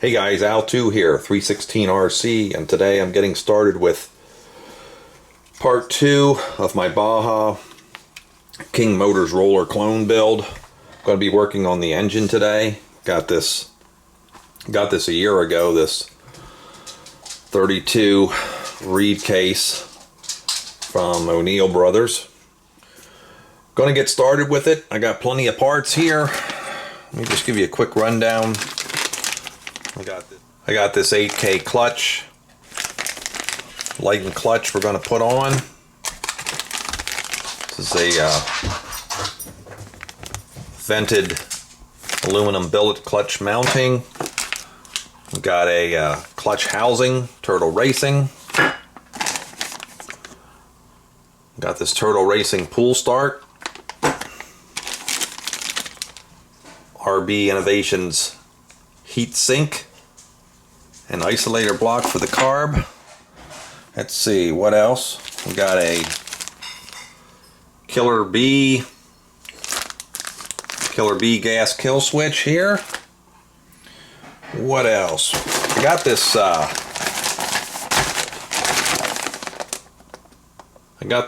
Hey guys, Al2 here, 316RC, and today I'm getting started with part 2 of my Baja King Motors roller clone build. I'm going to be working on the engine today. Got this a year ago, this 32 reed case from O'Neill Brothers. Going to get started with it. I got plenty of parts here. Let me just give you a quick rundown. I got this 8K clutch, lightened clutch we're going to put on. This is a vented aluminum billet clutch mounting. We got a clutch housing, Turtle Racing. Got this Turtle Racing pull start. RB Innovations heat sink. An isolator block for the carb. Let's see, what else? We got a Killer B gas kill switch here. What else? I got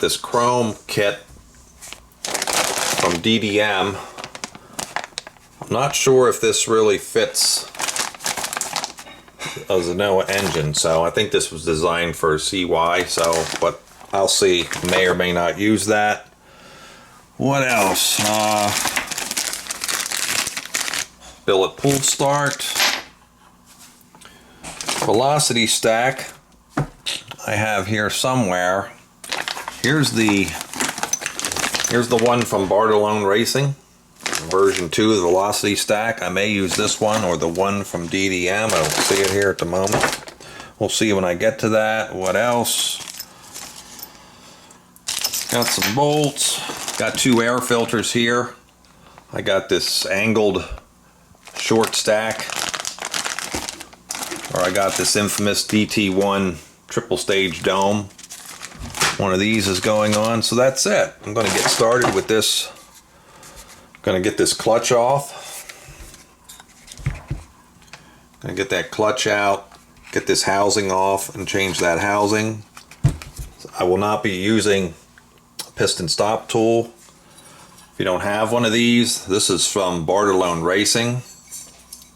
this chrome kit from DDM. I'm not sure if this really fits a Zenoa engine, so I think this was designed for CY, but I'll see. May or may not use that. What else? Billet pull start. Velocity stack I have here somewhere. Here's the one from Bartolone Racing. Version 2 of the velocity stack. I may use this one or the one from DDM. I don't see it here at the moment. We'll see when I get to that. What else? Got some bolts. Got 2 air filters here. I got this angled short stack. Or I got this infamous DT1 triple stage dome. One of these is going on. So that's it. I'm going to get started with this. Going to get this clutch off. Going to get that clutch out, get this housing off and change that housing. I will not be using a piston stop tool. If you don't have one of these, this is from Bartolone Racing.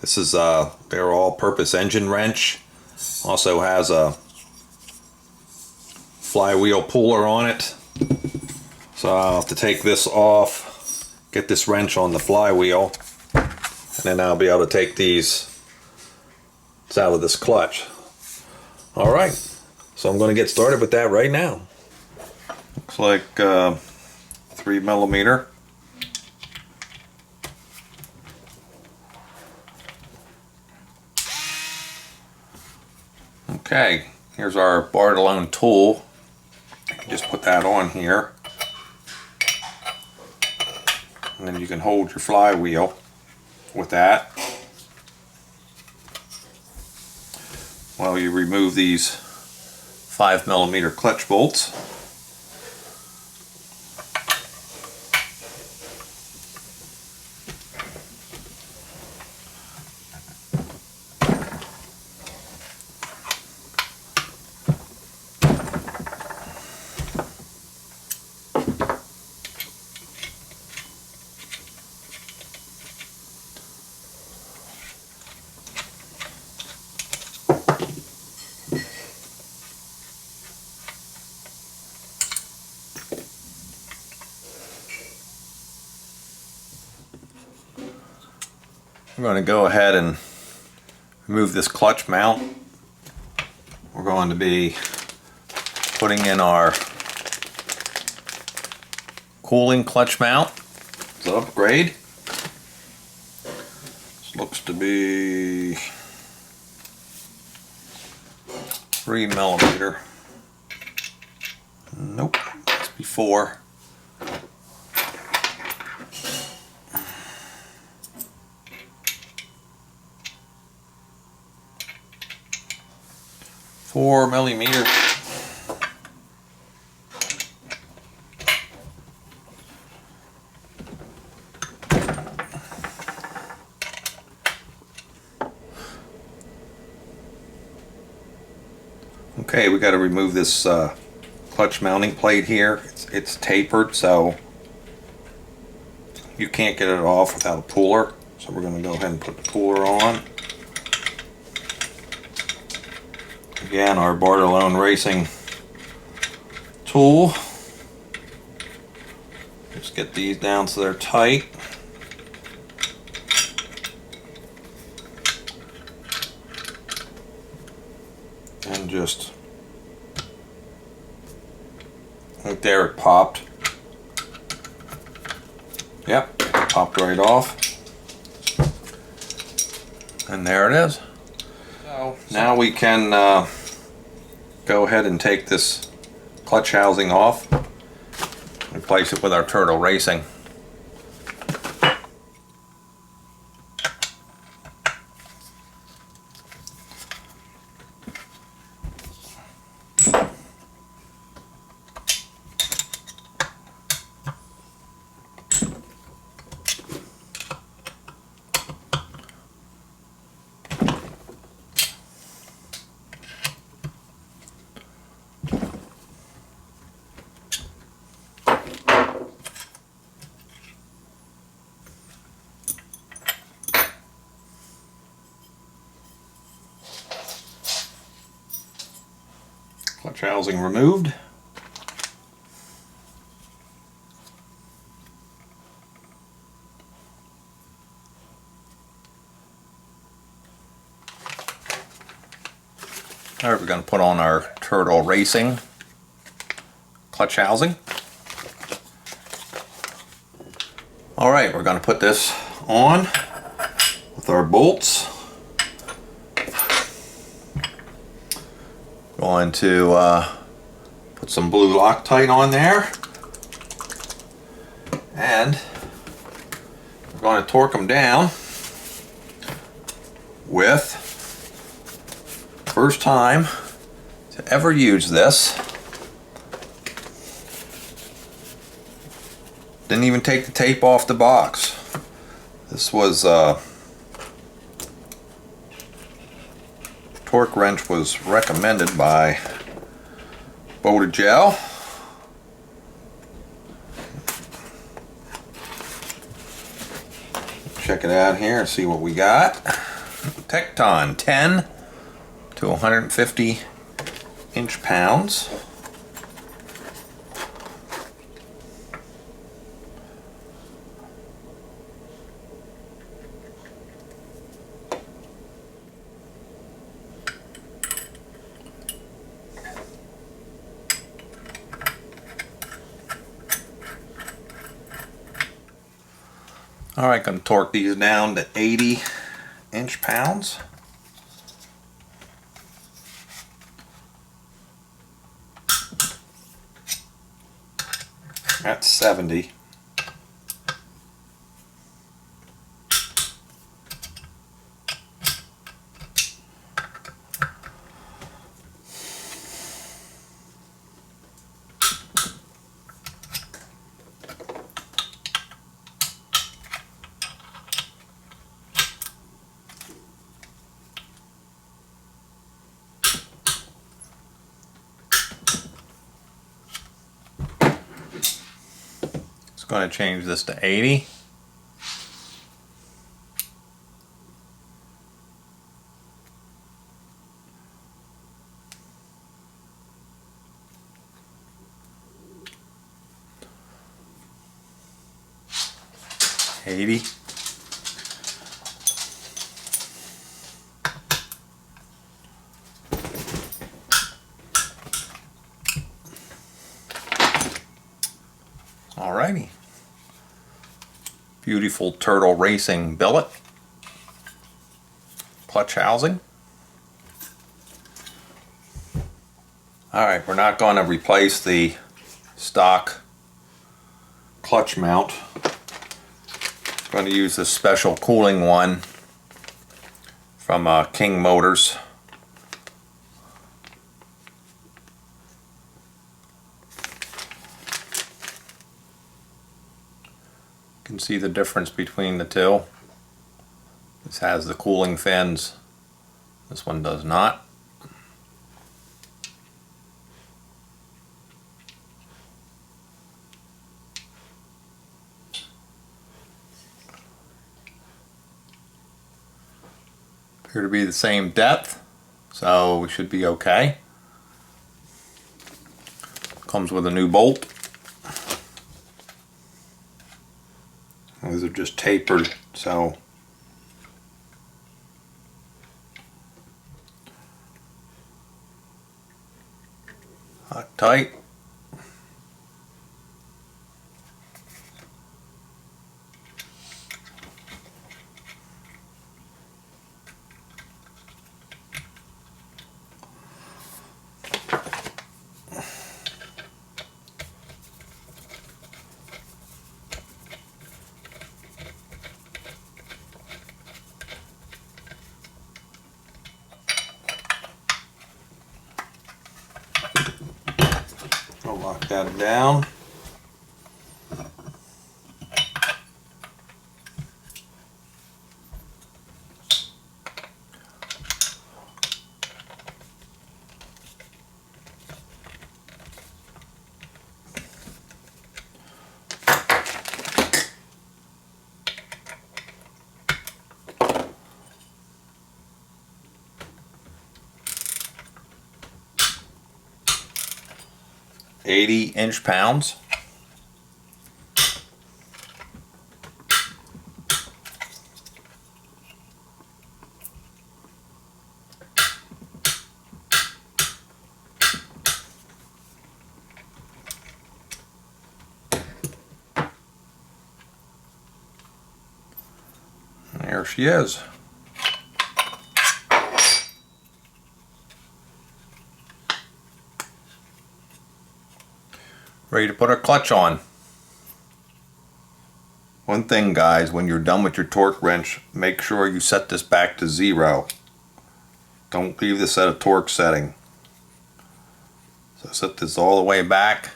This is their all-purpose engine wrench. Also has a flywheel puller on it. So I'll have to take this off, get this wrench on the flywheel, and then I'll be able to take these out of this clutch. Alright, so I'm going to get started with that right now. Looks like 3mm. Okay, here's our Bartolone tool. Just put that on here. And then you can hold your flywheel with that while you remove these 5mm clutch bolts. I'm going to go ahead and remove this clutch mount. We're going to be putting in our cooling clutch mount. It's an upgrade. This looks to be 3mm. Nope, must be 4. 4mm. Okay, we got to remove this clutch mounting plate here. It's tapered, so you can't get it off without a puller. So we're going to go ahead and put the puller on. Again, our Bartolone Racing tool. Just get these down so they're tight. And just right there, it popped. Yep, popped right off. And there it is. So now we can go ahead and take this clutch housing off, replace it with our Turtle Racing. Clutch housing removed. All right, we're going to put on our Turtle Racing clutch housing. All right, we're going to put this on with our bolts. Going to put some blue Loctite on there, and we're going to torque them down with, first time to ever use this, didn't even take the tape off the box. This was torque wrench was recommended by Gel. Check it out here and see what we got. Tecton 10 to 150 inch-pounds. Alright, going to torque these down to 80 inch-pounds. That's 70. Going to change this to 80. Alrighty. Beautiful Turtle Racing billet. Clutch housing. Alright, we're not going to replace the stock clutch mount. I'm going to use this special cooling one from King Motors. You can see the difference between the two. This has the cooling fins. This one does not. appear to be the same depth, so we should be okay. Comes with a new bolt. These are just tapered, so tight. I'll lock that down. £80 inch. There she is. Ready to put our clutch on. One thing, guys, when you're done with your torque wrench, make sure you set this back to 0. Don't leave this at a torque setting. So set this all the way back.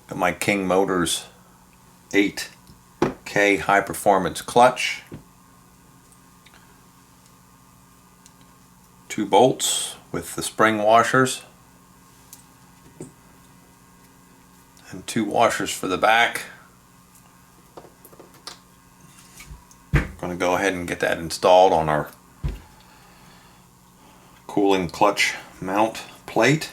Got my King Motors 8K high performance clutch. 2 bolts with the spring washers. And 2 washers for the back. I'm going to go ahead and get that installed on our cooling clutch mount plate.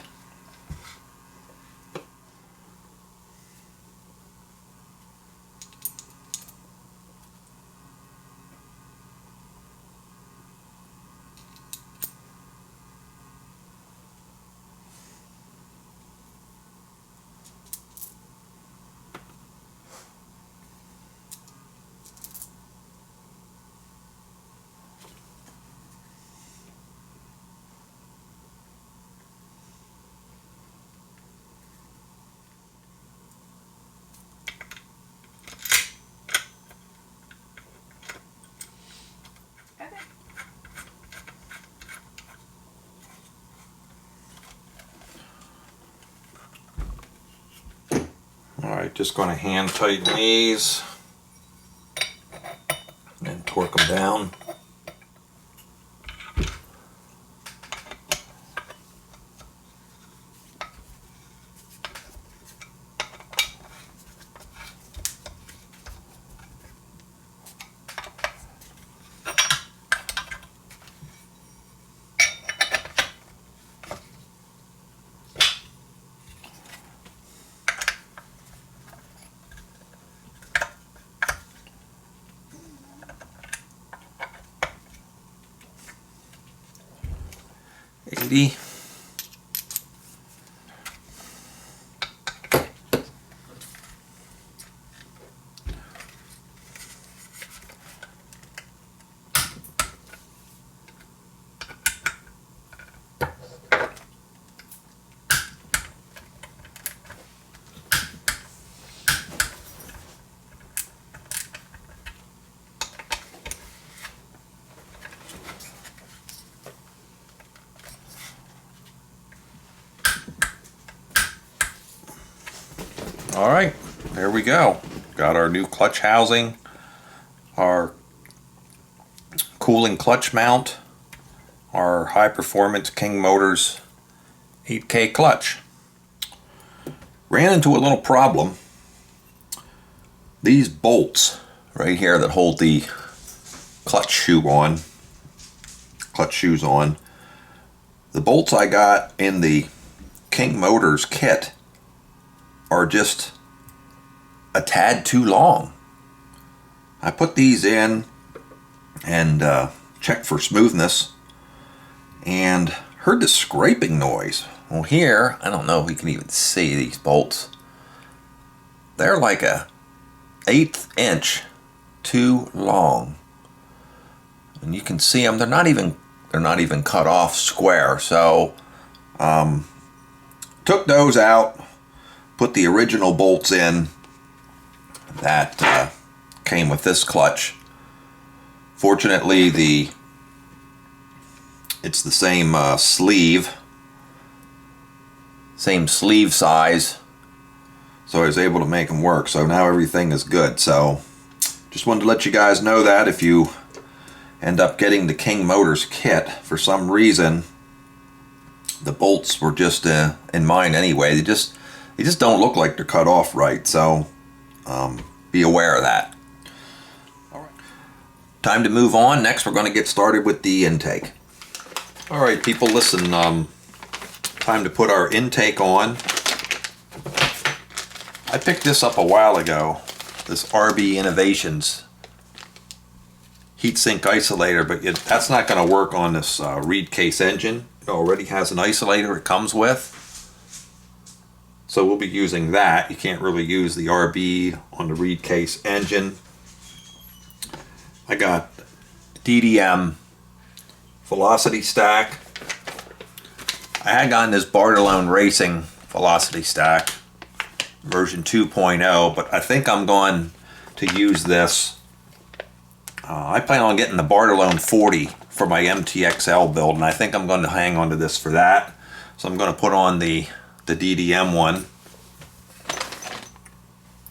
Alright, just going to hand tighten these and torque them down. $80. Alright, there we go. Got our new clutch housing, our cooling clutch mount, our high performance King Motors 8K clutch. Ran into a little problem. These bolts right here that hold the clutch shoes on, the bolts I got in the King Motors kit are just a tad too long. I put these in and checked for smoothness and heard the scraping noise. Well, here, I don't know if we can even see these bolts. They're like a 1/8 inch too long, and you can see them. They're not even cut off square. So took those out, put the original bolts in that came with this clutch. Fortunately, it's the same same sleeve size, so I was able to make them work. So now everything is good. So just wanted to let you guys know that if you end up getting the King Motors kit, for some reason the bolts were just in mine anyway, they just don't look like they're cut off right. So be aware of that. All right, time to move on. Next we're going to get started with the intake. All right, people, listen, time to put our intake on. I picked this up a while ago, this RB Innovations heatsink isolator, but that's not going to work on this reed case engine. It already has an isolator it comes with, so we'll be using that. You can't really use the RB on the reed case engine. I got DDM velocity stack. I had gotten this Bartolone Racing velocity stack version 2.0, but I think I'm going to use this. I plan on getting the Bartolone 40 for my MTXL build, and I think I'm going to hang on to this for that. So I'm going to put on the DDM one,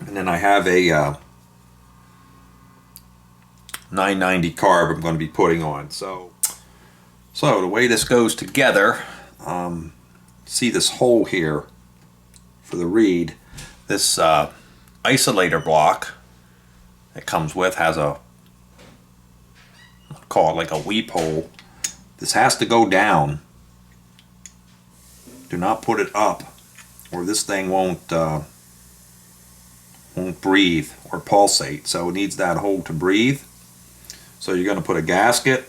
and then I have a 990 carb I'm going to be putting on. So the way this goes together, see this hole here for the reed. This isolator block it comes with has a, I'll call it like a weep hole. This has to go down. Do not put it up, or this thing won't breathe or pulsate. So it needs that hole to breathe. So you're going to put a gasket.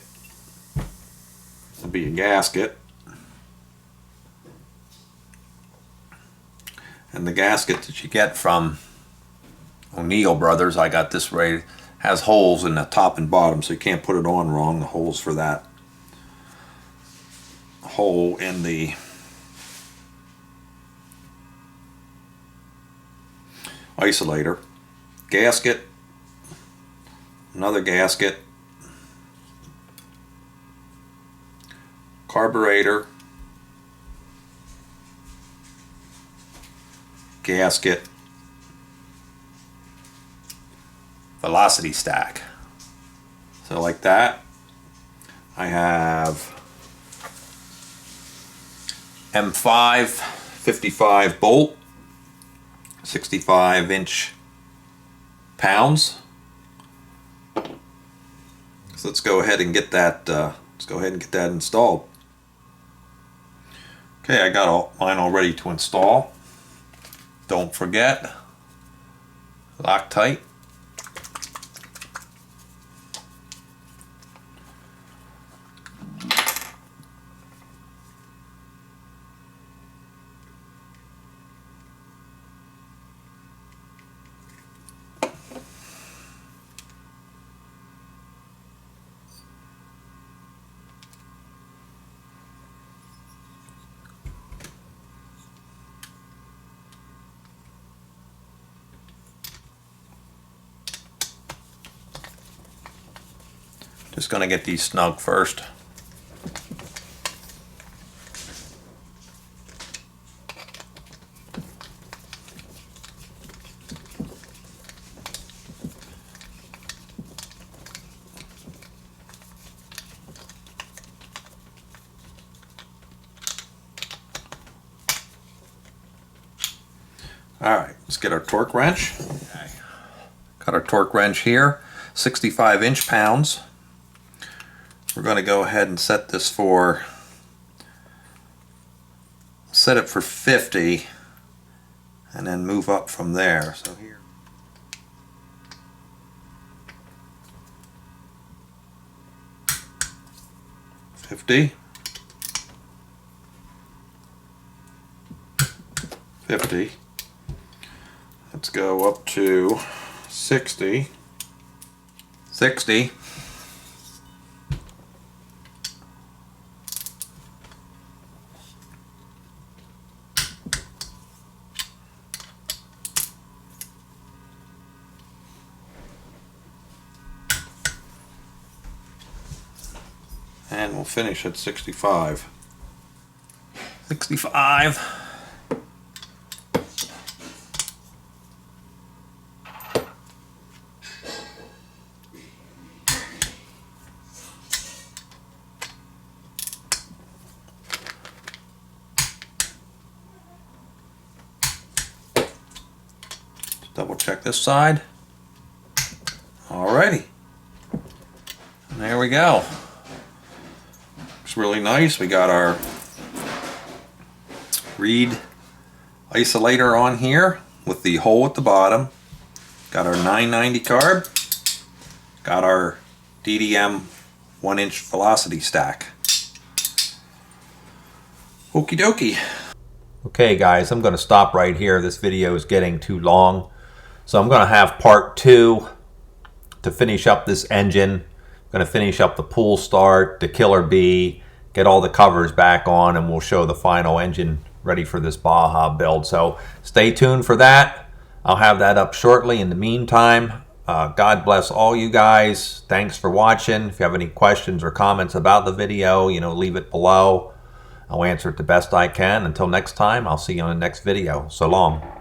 It'll be a gasket. And the gasket that you get from O'Neill Brothers, I got this right, has holes in the top and bottom, so you can't put it on wrong. The holes for that hole in the isolator. Gasket, another gasket, carburetor, gasket, velocity stack. So like that. I have M5 55 bolt, 65 inch pounds. So let's go ahead and get that installed. Okay, I got mine all ready to install. Don't forget, Loctite. Just going to get these snug first. Alright, let's get our torque wrench. Okay. Got our torque wrench here, 65 inch-pounds. We're going to go ahead and set this for, set it for 50 and then move up from there. So here. $50. Let's go up to 60. 60. And we'll finish at 65. 65. Double check this side. Alrighty. And there we go. It's really nice. We got our reed isolator on here with the hole at the bottom. Got our 990 carb. Got our DDM 1-inch velocity stack. Okie dokie. Okay guys, I'm going to stop right here. This video is getting too long. So I'm going to have part 2 to finish up this engine. I'm going to finish up the pull start, the killer bee, get all the covers back on, and we'll show the final engine ready for this Baja build. So stay tuned for that. I'll have that up shortly. In the meantime, God bless all you guys. Thanks for watching. If you have any questions or comments about the video, leave it below. I'll answer it the best I can. Until next time, I'll see you on the next video. So long.